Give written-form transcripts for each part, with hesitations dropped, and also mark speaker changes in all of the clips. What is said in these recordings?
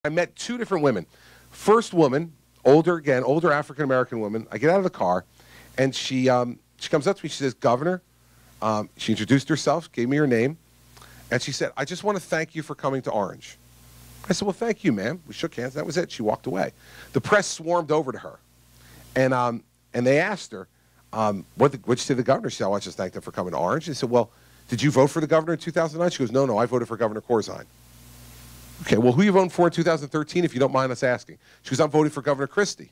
Speaker 1: I met two different women. First woman, older African-American woman. I get out of the car, and she comes up to me. She says, Governor, she introduced herself, gave me her name, and she said, I just want to thank you for coming to Orange. I said, well, thank you, ma'am. We shook hands. That was it. She walked away. The press swarmed over to her, and they asked her, what'd you say to the governor? She said, I just thanked him for coming to Orange. They said, well, did you vote for the governor in 2009? She goes, no, I voted for Governor Corzine. Okay, well, who are you voting for in 2013, if you don't mind us asking? She goes, I'm voting for Governor Christie.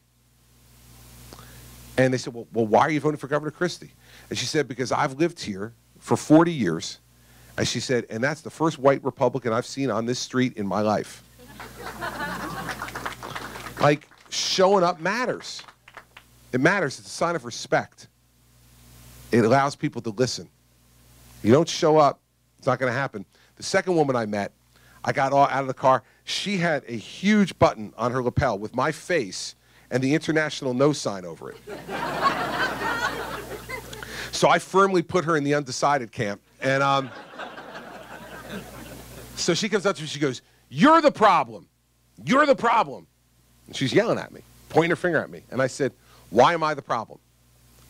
Speaker 1: And they said, well, why are you voting for Governor Christie? And she said, because I've lived here for 40 years. And she said, and that's the first white Republican I've seen on this street in my life. Like, showing up matters. It matters. It's a sign of respect. It allows people to listen. You don't show up, it's not going to happen. The second woman I met, I got out of the car. She had a huge button on her lapel with my face and the international no sign over it. So I firmly put her in the undecided camp. And so she comes up to me, she goes, you're the problem. You're the problem. And she's yelling at me, pointing her finger at me. And I said, why am I the problem?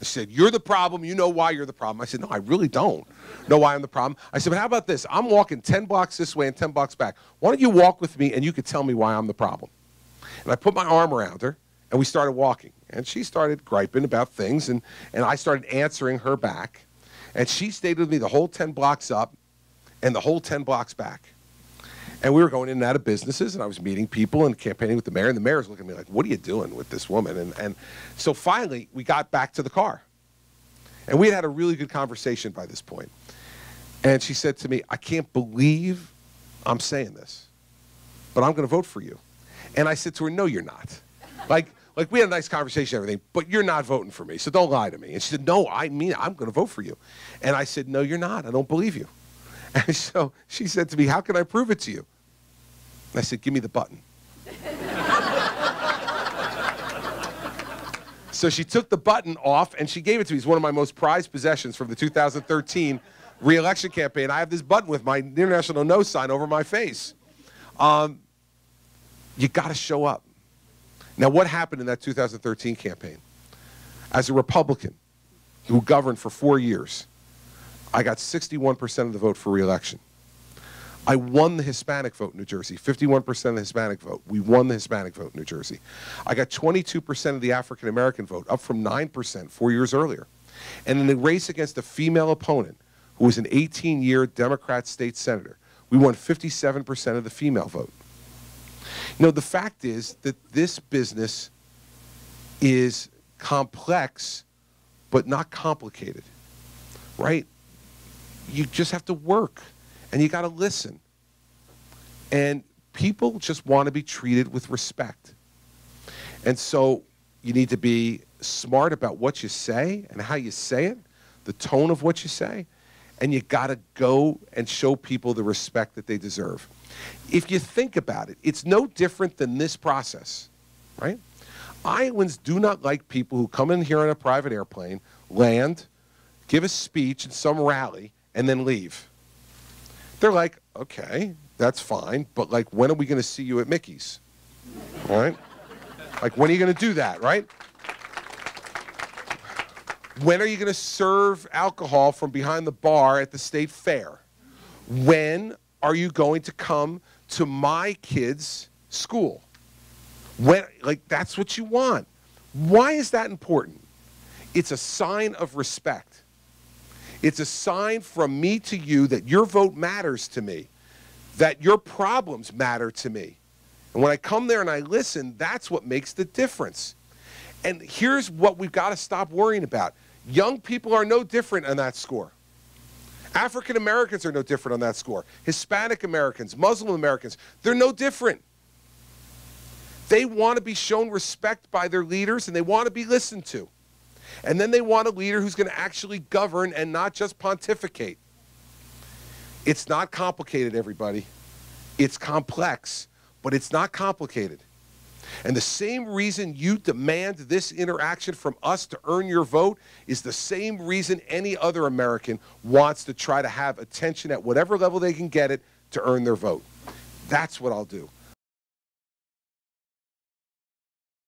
Speaker 1: She said, you're the problem. You know why you're the problem. I said, no, I really don't know why I'm the problem. I said, but how about this? I'm walking 10 blocks this way and 10 blocks back. Why don't you walk with me and you could tell me why I'm the problem? And I put my arm around her, and we started walking. And she started griping about things, and I started answering her back. And she stayed with me the whole 10 blocks up and the whole 10 blocks back. And we were going in and out of businesses, and I was meeting people and campaigning with the mayor, and the mayor was looking at me like, what are you doing with this woman? And so finally, we got back to the car. And we had had a really good conversation by this point. And she said to me, I can't believe I'm saying this, but I'm going to vote for you. And I said to her, no, you're not. Like we had a nice conversation and everything, but you're not voting for me, so don't lie to me. And she said, no, I mean, I'm going to vote for you. And I said, no, you're not. I don't believe you. And so she said to me, how can I prove it to you? And I said, give me the button. So she took the button off and she gave it to me. It's one of my most prized possessions from the 2013 re-election campaign. I have this button with my international no sign over my face. You got to show up. Now, what happened in that 2013 campaign? As a Republican who governed for 4 years, I got 61% of the vote for re-election. I won the Hispanic vote in New Jersey, 51% of the Hispanic vote. We won the Hispanic vote in New Jersey. I got 22% of the African-American vote, up from 9% 4 years earlier. And in the race against a female opponent, who was an 18-year Democrat state senator, we won 57% of the female vote. You know, the fact is that this business is complex, but not complicated, right? You just have to work. And you got to listen. And people just want to be treated with respect. And so you need to be smart about what you say and how you say it, the tone of what you say, and you got to go and show people the respect that they deserve. If you think about it, it's no different than this process, right? Iowans do not like people who come in here on a private airplane, land, give a speech in some rally, and then leave. They're like, okay, that's fine, but like, when are we going to see you at Mickey's? All right? Like, when are you going to do that, right? When are you going to serve alcohol from behind the bar at the state fair? When are you going to come to my kids' school? When, like, that's what you want. Why is that important? It's a sign of respect. It's a sign from me to you that your vote matters to me, that your problems matter to me. And when I come there and I listen, that's what makes the difference. And here's what we've got to stop worrying about. Young people are no different on that score. African Americans are no different on that score. Hispanic Americans, Muslim Americans, they're no different. They want to be shown respect by their leaders, and they want to be listened to. And then they want a leader who's going to actually govern and not just pontificate. It's not complicated, everybody. It's complex, but it's not complicated. And the same reason you demand this interaction from us to earn your vote is the same reason any other American wants to try to have attention at whatever level they can get it to earn their vote. That's what I'll do.